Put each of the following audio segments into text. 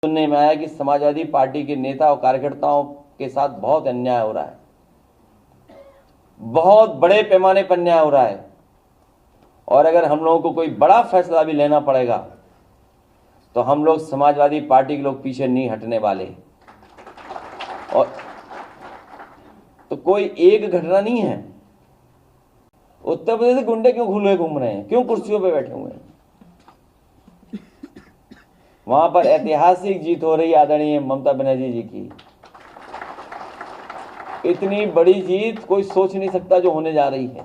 सुनने में आया कि समाजवादी पार्टी के नेता और कार्यकर्ताओं के साथ बहुत अन्याय हो रहा है, बहुत बड़े पैमाने पर अन्याय हो रहा है। और अगर हम लोगों को कोई बड़ा फैसला भी लेना पड़ेगा तो हम लोग समाजवादी पार्टी के लोग पीछे नहीं हटने वाले। और तो कोई एक घटना नहीं है। उत्तर प्रदेश से गुंडे क्यों खुले घूम रहे हैं, क्यों कुर्सियों पे बैठे हुए हैं? वहां पर ऐतिहासिक जीत हो रही आदरणीय ममता बनर्जी जी की। इतनी बड़ी जीत कोई सोच नहीं सकता जो होने जा रही है।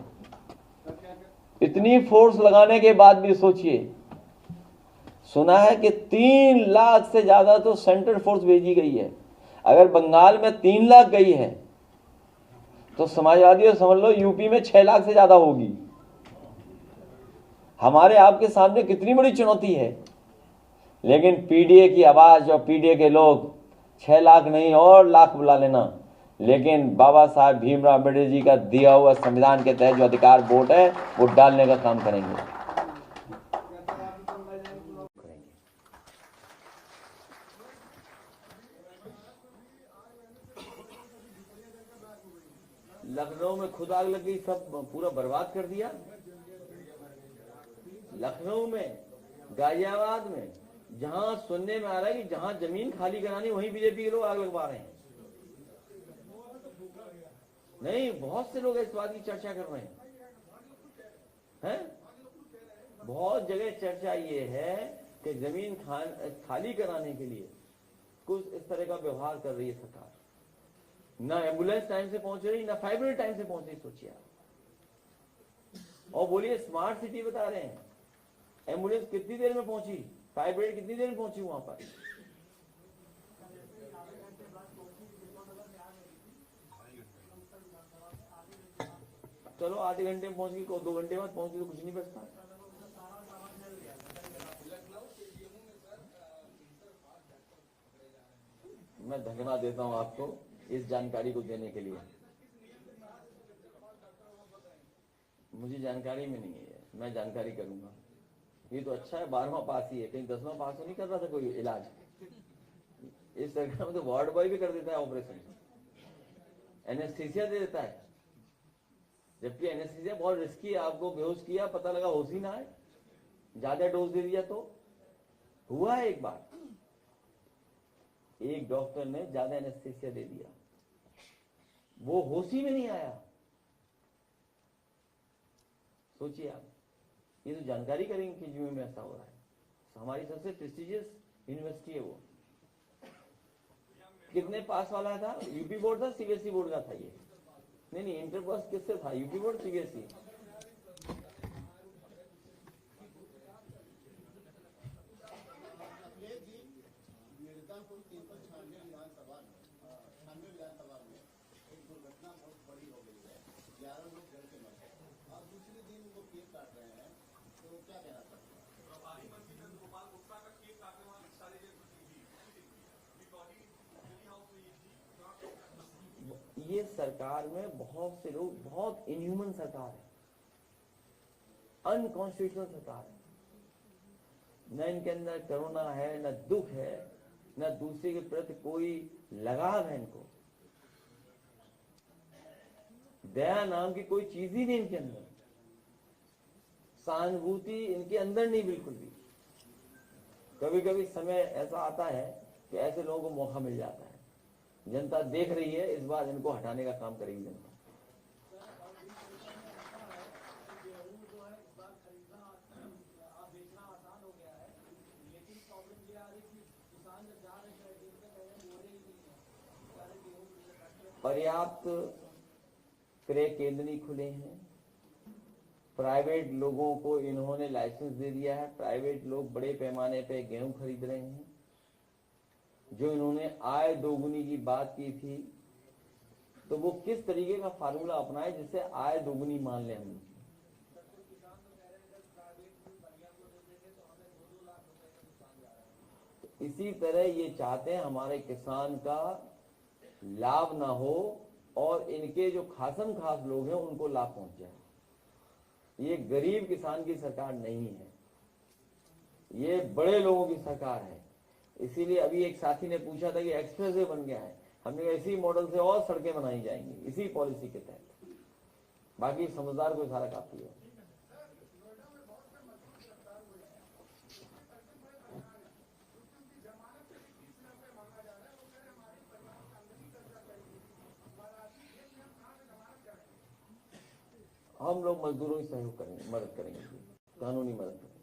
इतनी फोर्स लगाने के बाद भी सोचिए, सुना है कि 3 लाख से ज्यादा तो सेंट्रल फोर्स भेजी गई है। अगर बंगाल में 3 लाख गई है तो समाजवादियों समझ लो यूपी में 6 लाख से ज्यादा होगी। हमारे आपके सामने कितनी बड़ी चुनौती है। लेकिन पीडीए की आवाज और पीडीए के लोग 6 लाख नहीं और लाख बुला लेना, लेकिन बाबा साहब भीमराव अम्बेडकर जी का दिया हुआ संविधान के तहत जो अधिकार वोट है वो डालने का काम करेंगे। लखनऊ में खुद आग लग गई, सब पूरा बर्बाद कर दिया। लखनऊ में, गाजियाबाद में, जहां सुनने में आ रहा है कि जहां जमीन खाली करानी वहीं बीजेपी के लोग आग लगवा रहे हैं। नहीं, बहुत से लोग इस बात की चर्चा कर रहे हैं। बहुत जगह चर्चा ये है कि जमीन खाली कराने के लिए कुछ इस तरह का व्यवहार कर रही है सरकार। ना एम्बुलेंस टाइम से पहुंच रही, ना फाइबर टाइम से पहुंच रही। सोचिए और बोलिए स्मार्ट सिटी बता रहे हैं। एम्बुलेंस कितनी देर में पहुंची, फाइबर कितनी देर में पहुंची वहां पर? चलो आधे घंटे में पहुंच गई, 2 घंटे बाद पहुंची तो कुछ नहीं बचता। मैं धन्यवाद देता हूं आपको इस जानकारी को देने के लिए। मुझे जानकारी में नहीं है, मैं जानकारी करूंगा। ये तो अच्छा है, 12वां पास ही है, कहीं 10वां पास तो नहीं कर रहा था कोई इलाज। इस सरकार में तो वार्ड बॉय भी कर देता है ऑपरेशन, एनेस्थीसिया दे देता है, जबकि एनेस्थीसिया बहुत रिस्की है। आपको बेहोश किया, पता लगा होश ही ना है, ज्यादा डोज दे दिया तो। हुआ है एक बार, एक डॉक्टर ने ज्यादा एनेस्थीसिया दे दिया, वो होश ही में नहीं आया। सोचिए आप, ये तो जानकारी करेंगे कि जीवन में ऐसा हो रहा है। हमारी सबसे प्रेस्टिजियस यूनिवर्सिटी है वो। कितने पास वाला था? यूपी बोर्ड था, सीबीएसई बोर्ड का था ये? नहीं, इंटर पास किससे था? UP board, CBSE? ये सरकार में बहुत से लोग, बहुत इनह्यूमन सरकार है, अनकॉन्स्टिट्यूशनल सरकार है। न इनके अंदर करुणा है, न दुख है, न दूसरे के प्रति कोई लगाव है। इनको दया नाम की कोई चीज ही नहीं इनके अंदर, सहानुभूति इनके अंदर नहीं बिल्कुल भी। कभी कभी समय ऐसा आता है कि ऐसे लोगों को मौका मिल जाता है। जनता देख रही है, इस बार इनको हटाने का काम करेगी जनता। पर्याप्त क्रय केंद्र नहीं खुले हैं, प्राइवेट लोगों को इन्होंने लाइसेंस दे दिया है। प्राइवेट लोग बड़े पैमाने पे गेहूं खरीद रहे हैं। जो इन्होंने आय दोगुनी की बात की थी, तो वो किस तरीके का फार्मूला अपनाए जिससे आय दोगुनी मान ले हम। इसी तरह ये चाहते हैं हमारे किसान का लाभ ना हो और इनके जो खासम खास लोग हैं उनको लाभ पहुंच जाए। ये गरीब किसान की सरकार नहीं है, ये बड़े लोगों की सरकार है। इसीलिए अभी एक साथी ने पूछा था कि एक्सप्रेस वे बन गया है, हमने कहा इसी मॉडल से और सड़कें बनाई जाएंगी इसी पॉलिसी के तहत। बाकी समझदार को सारा काफी है। हम लोग मजदूरों की सहयोग करेंगे, मदद करेंगे, कानूनी मदद करेंगे।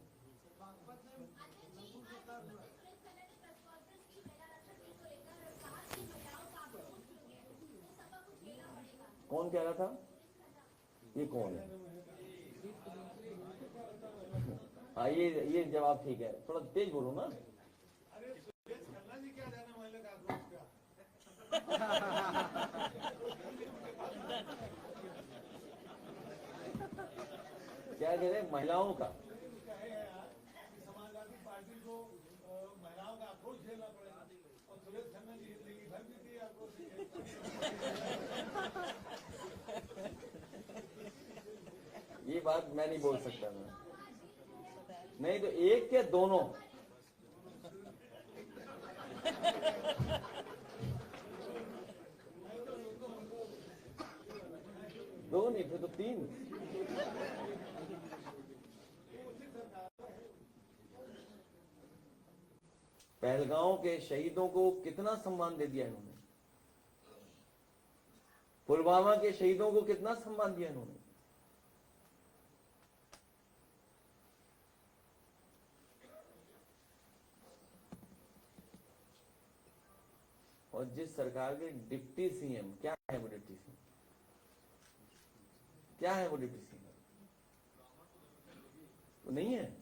कौन कह रहा था? ये कौन है? हाँ ये जवाब ठीक है, थोड़ा तेज बोलो ना। क्या कह रहे महिलाओं का? समाजवादी पार्टी को महिलाओं का आक्रोश झेलना पड़ेगा और सुरेश खन्ना जी जिंदगी भर भी आक्रोश। ये बात मैं नहीं बोल सकता मैं। नहीं तो एक के दोनों। दो नहीं फिर तो तीन। पहलगांव के शहीदों को कितना सम्मान दे दिया इन्होंने, पुलवामा के शहीदों को कितना सम्मान दिया इन्होंने। और जिस सरकार के डिप्टी सीएम, क्या है वो डिप्टी सीएम? क्या है वो डिप्टी सीएम? वो नहीं है।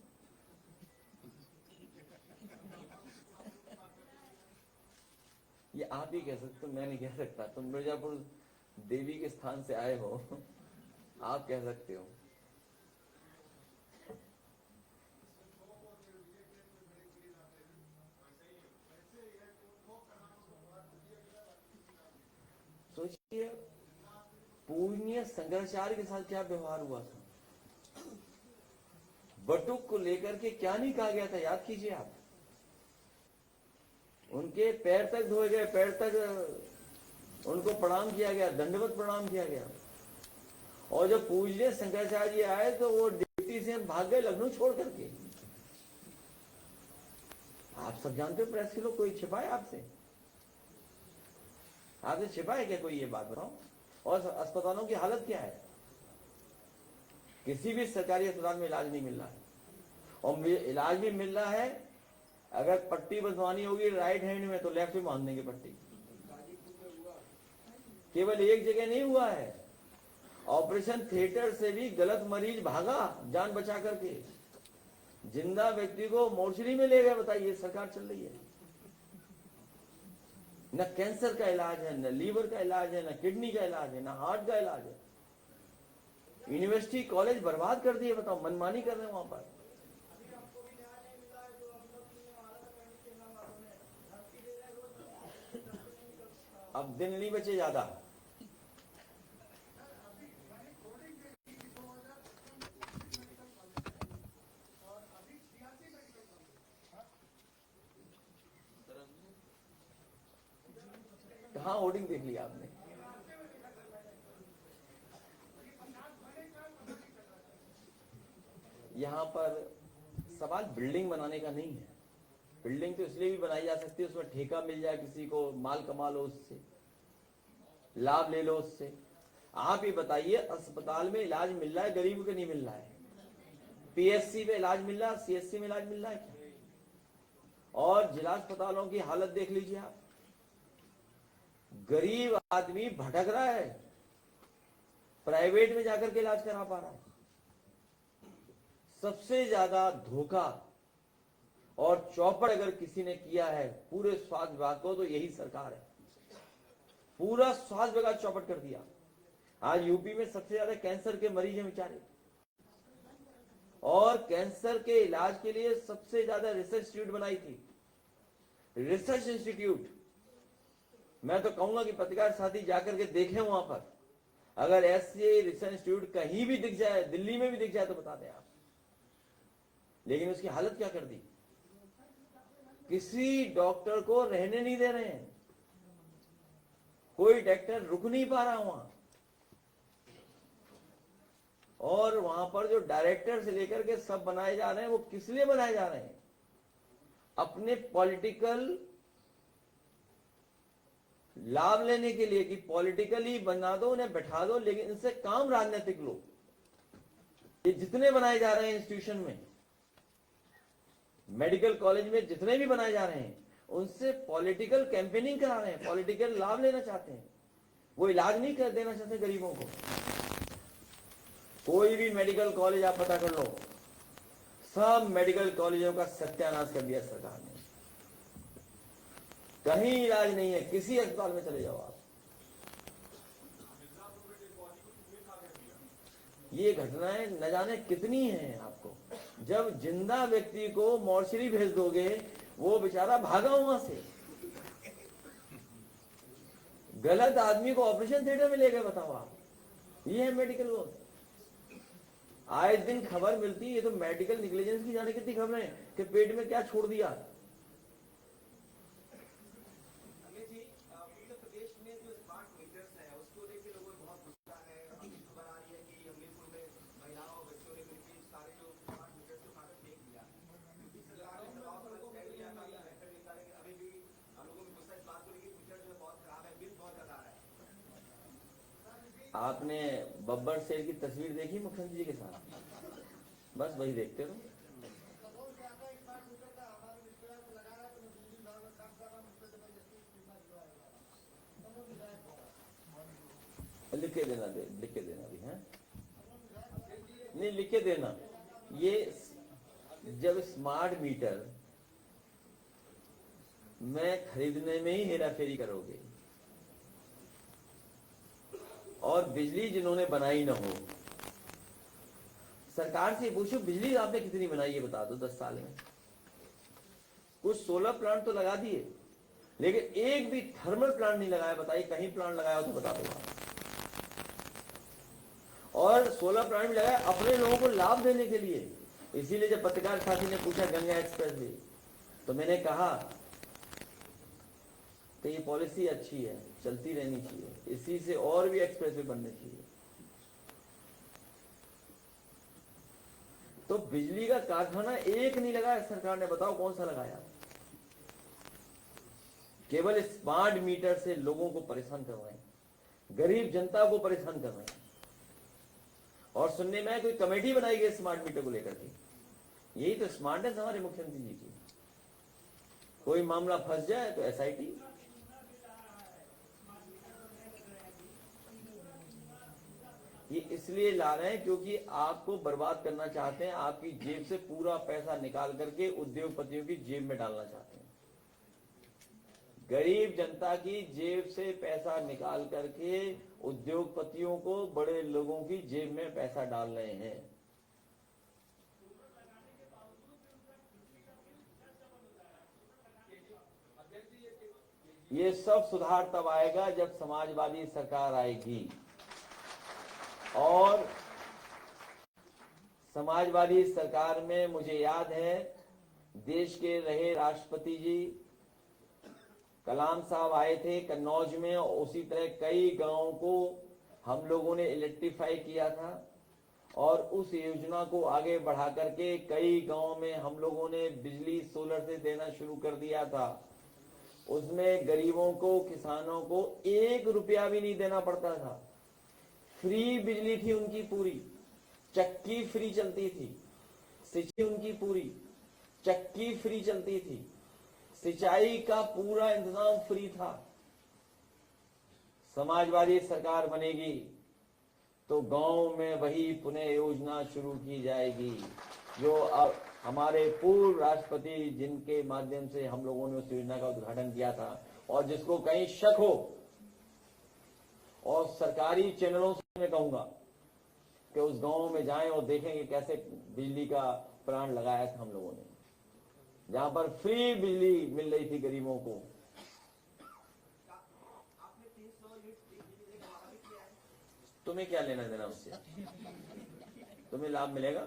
ये आप ही कह सकते हो, मैं नहीं कह सकता। तुम मिर्जापुर देवी के स्थान से आए हो, आप कह सकते हो। सोचिए पूज्य शंकराचार्य के साथ क्या व्यवहार हुआ था, बटुक को लेकर के क्या नहीं कहा गया था, याद कीजिए आप। उनके पैर तक धोए गए, पैर तक उनको प्रणाम किया गया, दंडवत प्रणाम किया गया। और जब पूज्य शंकराचार्य जी आए तो वो डिप्टी से भाग गए लखनऊ छोड़ करके। आप सब जानते हो, प्रेस के लोग, कोई छिपाए आपसे? आपसे छिपाए क्या कोई? ये बात बताओ। और अस्पतालों की हालत क्या है? किसी भी सरकारी अस्पताल में इलाज नहीं मिल रहा है, और इलाज भी मिल रहा है, अगर पट्टी बंधवानी होगी राइट हैंड में तो लेफ्ट में बांध देंगे पट्टी। केवल एक जगह नहीं हुआ है, ऑपरेशन थिएटर से भी गलत मरीज भागा जान बचा करके, जिंदा व्यक्ति को मोर्चरी में ले गए। बताइए, सरकार चल रही है। न कैंसर का इलाज है, न लीवर का इलाज है, न किडनी का इलाज है, न हार्ट का इलाज है। यूनिवर्सिटी कॉलेज बर्बाद कर दिए। बताओ, मनमानी कर रहे हैं वहां पर। अब दिन नहीं बचे ज्यादा। कहाँ होर्डिंग देख लिया आपने? यहां पर सवाल बिल्डिंग बनाने का नहीं है। बिल्डिंग तो इसलिए भी बनाई जा सकती है, उसमें ठेका मिल जाए, किसी को माल कमा लो, उससे लाभ ले लो उससे। आप ये बताइए, अस्पताल में इलाज मिल रहा है गरीब को नहीं मिल रहा है? पीएससी में इलाज मिल रहा है, सीएससी में इलाज मिल रहा है क्या? और जिला अस्पतालों की हालत देख लीजिए आप। गरीब आदमी भटक रहा है, प्राइवेट में जाकर के इलाज करा पा रहा है। सबसे ज्यादा धोखा और चौपड़ अगर किसी ने किया है पूरे स्वास्थ्य विभाग को तो यही सरकार है। पूरा स्वास्थ्य विभाग चौपट कर दिया। आज यूपी में सबसे ज्यादा कैंसर के मरीज हैं बेचारे, और कैंसर के इलाज के लिए सबसे ज्यादा रिसर्च इंस्टीट्यूट बनाई थी, रिसर्च इंस्टीट्यूट। मैं तो कहूंगा कि पत्रकार साथी जाकर के देखें वहां पर, अगर ऐसे रिसर्च इंस्टीट्यूट कहीं भी दिख जाए, दिल्ली में भी दिख जाए तो बता दें आप। लेकिन उसकी हालत क्या कर दी? किसी डॉक्टर को रहने नहीं दे रहे हैं, कोई डॉक्टर रुक नहीं पा रहा वहां। और वहां पर जो डायरेक्टर से लेकर के सब बनाए जा रहे हैं, वो किस लिए बनाए जा रहे हैं? अपने पॉलिटिकल लाभ लेने के लिए, कि पॉलिटिकली बना दो, उन्हें बैठा दो, लेकिन इनसे काम राजनीतिक लो। ये जितने बनाए जा रहे हैं इंस्टीट्यूशन में, मेडिकल कॉलेज में जितने भी बनाए जा रहे हैं, उनसे पॉलिटिकल कैंपेनिंग करा रहे हैं, पॉलिटिकल लाभ लेना चाहते हैं। वो इलाज नहीं कर देना चाहते गरीबों को। कोई भी मेडिकल कॉलेज आप पता कर लो, सब मेडिकल कॉलेजों का सत्यानाश कर दिया सरकार ने। कहीं इलाज नहीं है, किसी अस्पताल में चले जाओ आप। ये घटनाएं न जाने कितनी हैं आपको। जब जिंदा व्यक्ति को मॉर्चरी भेज दोगे, वो बेचारा भागा वहां से। गलत आदमी को ऑपरेशन थिएटर में ले गए, बताओ आप। ये है मेडिकल वो। आए दिन खबर मिलती है, ये तो मेडिकल निग्लिजेंस की जाने कितनी खबरें हैं कि पेट में क्या छोड़ दिया। आपने बब्बर शेर की तस्वीर देखी मुख्यमंत्री जी के साथ? बस वही देखते रहो। लिख के देना, लिख के देना भी है, नहीं लिख के देना। ये जब स्मार्ट मीटर में खरीदने में ही हेराफेरी करोगे और बिजली जिन्होंने बनाई ना हो, सरकार से पूछो बिजली आपने कितनी बनाई है, बता दो 10 साल में। कुछ सोलर प्लांट तो लगा दिए, लेकिन एक भी थर्मल प्लांट नहीं लगाया। बताइए कहीं प्लांट लगाया हो तो बता दो। और सोलर प्लांट भी लगाया अपने लोगों को लाभ देने के लिए। इसीलिए जब पत्रकार साथी ने पूछा गंगा एक्सप्रेस वे, तो मैंने कहा कि ये पॉलिसी अच्छी है, चलती रहनी चाहिए, इसी से और भी एक्सप्रेस वे बनने चाहिए। तो बिजली का कारखाना एक नहीं लगाया सरकार ने, बताओ कौन सा लगाया? केवल स्मार्ट मीटर से लोगों को परेशान कर रहे हैं, गरीब जनता को परेशान कर रहे हैं। और सुनने में कोई कमेटी बनाई गई स्मार्ट मीटर को लेकर के। यही तो स्मार्टनेस हमारे मुख्यमंत्री जी की। कोई मामला फंस जाए तो SIT, ये इसलिए ला रहे हैं क्योंकि आपको बर्बाद करना चाहते हैं, आपकी जेब से पूरा पैसा निकाल करके उद्योगपतियों की जेब में डालना चाहते हैं। गरीब जनता की जेब से पैसा निकाल करके उद्योगपतियों को, बड़े लोगों की जेब में पैसा डाल रहे हैं। ये सब सुधार तब आएगा जब समाजवादी सरकार आएगी। और समाजवादी सरकार में मुझे याद है, देश के रहे राष्ट्रपति जी कलाम साहब आए थे कन्नौज में, और उसी तरह कई गांवों को हम लोगों ने इलेक्ट्रीफाई किया था। और उस योजना को आगे बढ़ा करके कई गांवों में हम लोगों ने बिजली सोलर से देना शुरू कर दिया था। उसमें गरीबों को, किसानों को 1 रुपया भी नहीं देना पड़ता था। फ्री बिजली थी उनकी पूरी, चक्की फ्री चलती थी, सिंचाई उनकी पूरी, चक्की फ्री चलती थी, सिंचाई का पूरा इंतजाम फ्री था। समाजवादी सरकार बनेगी तो गांव में वही पुनः योजना शुरू की जाएगी जो अब हमारे पूर्व राष्ट्रपति, जिनके माध्यम से हम लोगों ने उस योजना का उद्घाटन किया था। और जिसको कहीं शक हो, और सरकारी चैनलों से मैं कहूंगा कि उस गांव में जाएं और देखेंगे कैसे बिजली का प्लांट लगाया था हम लोगों ने, जहां पर फ्री बिजली मिल रही थी गरीबों को। तुम्हें क्या लेना देना उससे? तुम्हें लाभ मिलेगा?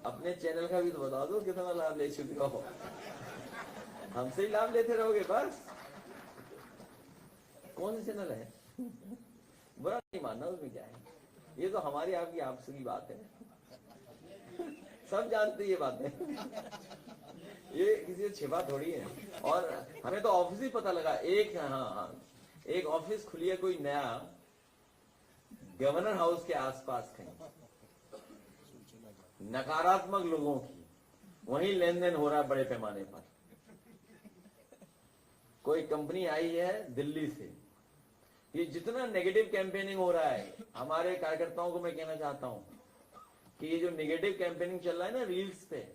अपने चैनल का भी तो बता दो कितना लाभ ले चुके हो। हमसे ही लाभ लेते रहोगे बस। कौन से चैनल है? बुरा नहीं मानना, उसमें क्या है, ये तो हमारी आपकी आपसी की बात है, सब जानते ये बातें, ये किसी से छिपा थोड़ी है। और हमें तो ऑफिस ही पता लगा, एक एक ऑफिस खुली है कोई नया गवर्नर हाउस के आसपास कहीं, नकारात्मक लोगों की, वहीं लेन देन हो रहा है बड़े पैमाने पर। कोई कंपनी आई है दिल्ली से, ये जितना नेगेटिव कैंपेनिंग हो रहा है, हमारे कार्यकर्ताओं को मैं कहना चाहता हूं कि ये जो नेगेटिव कैंपेनिंग चल रहा है ना रील्स पे,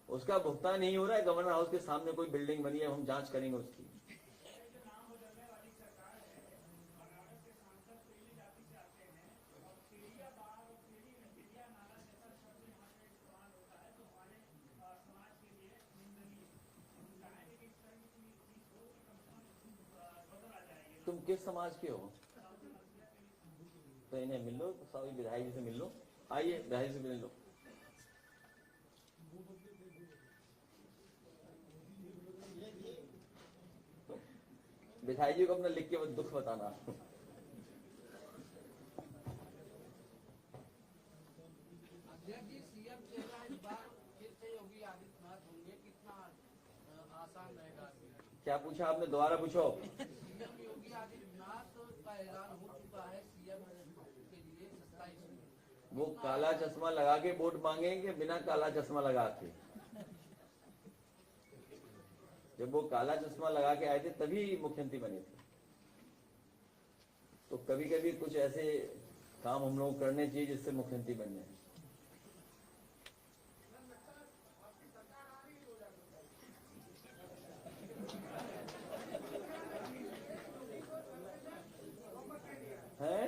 उसका भुगतान नहीं हो रहा है। गवर्नर हाउस के सामने कोई बिल्डिंग बनी है, हम जांच करेंगे उसकी। तुम किस समाज के हो? तो इन्हें मिल लो, सभी विधायक जी से मिल लो, आइए विधायक से मिल लो। विधायक जी को अपना लिख के दुख बताना। सीएम चेहरा इस बार फिर से योगी आदित्यनाथ होंगे, कितना आसान रहेगा? क्या पूछा आपने, दोबारा पूछो। सीएम योगी आदित्यनाथ का ऐलान हो चुका है सीएम के लिए 27 वो काला चश्मा लगा के वोट मांगेंगे, बिना काला चश्मा लगा के? जब वो काला चश्मा लगा के आए थे तभी मुख्यमंत्री बने थे। तो कभी कभी कुछ ऐसे काम हम लोग करने चाहिए जिससे मुख्यमंत्री बन जाए। है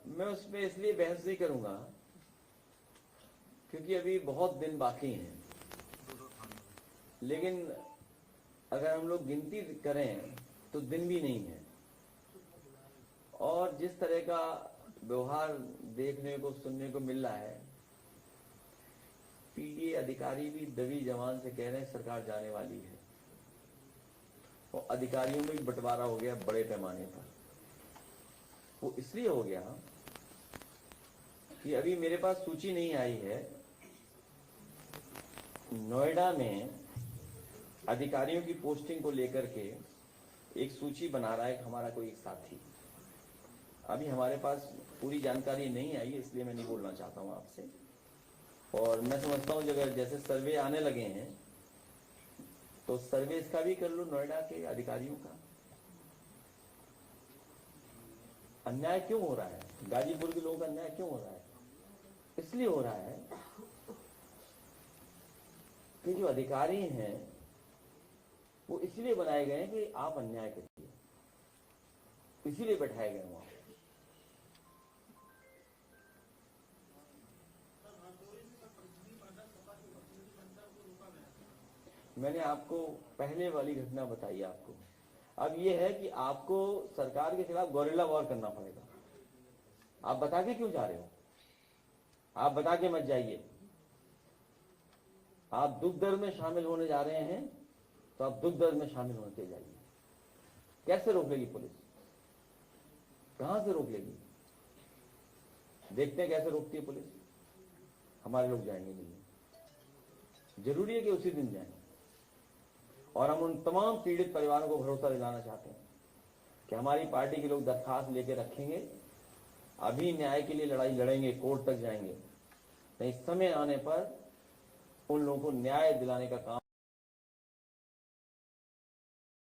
मैं उसमें इसलिए बहस नहीं करूंगा क्योंकि अभी बहुत दिन बाकी हैं, लेकिन अगर हम लोग गिनती करें तो दिन भी नहीं है। और जिस तरह का व्यवहार देखने को सुनने को मिल रहा है, पीडीए अधिकारी भी दबी जवान से कह रहे हैं सरकार जाने वाली है, और अधिकारियों में भी बंटवारा हो गया बड़े पैमाने पर। वो इसलिए हो गया कि अभी मेरे पास सूची नहीं आई है, नोएडा में अधिकारियों की पोस्टिंग को लेकर के एक सूची बना रहा है हमारा कोई एक साथी। अभी हमारे पास पूरी जानकारी नहीं आई है, इसलिए मैं नहीं बोलना चाहता हूं आपसे। और मैं समझता हूं जब जैसे सर्वे आने लगे हैं तो सर्वे इसका भी कर लो, नोएडा के अधिकारियों का। अन्याय क्यों हो रहा है, गाजीपुर के लोगों का अन्याय क्यों हो रहा है? इसलिए हो रहा है कि जो अधिकारी हैं वो इसलिए बनाए गए हैं कि आप अन्याय करिए, इसीलिए बैठाए गए वहां। मैंने आपको पहले वाली घटना बताई आपको। अब यह है कि आपको सरकार के खिलाफ गोरिल्ला वॉर करना पड़ेगा। आप बता के क्यों जा रहे हो? आप बता के मत जाइए। आप दुख दर्द में शामिल होने जा रहे हैं तो आप दुख दर्द में शामिल होते जाइए। कैसे रोक लेगी पुलिस? कहां से रोक लेगी? देखते हैं कैसे रोकती है पुलिस। हमारे लोग जाएंगे नहीं, जरूरी है कि उसी दिन जाएं। और हम उन तमाम पीड़ित परिवारों को भरोसा दिलाना चाहते हैं कि हमारी पार्टी के लोग दरखास्त लेके रखेंगे, अभी न्याय के लिए लड़ाई लड़ेंगे, कोर्ट तक जाएंगे। नहीं, समय आने पर उन लोगों को न्याय दिलाने का काम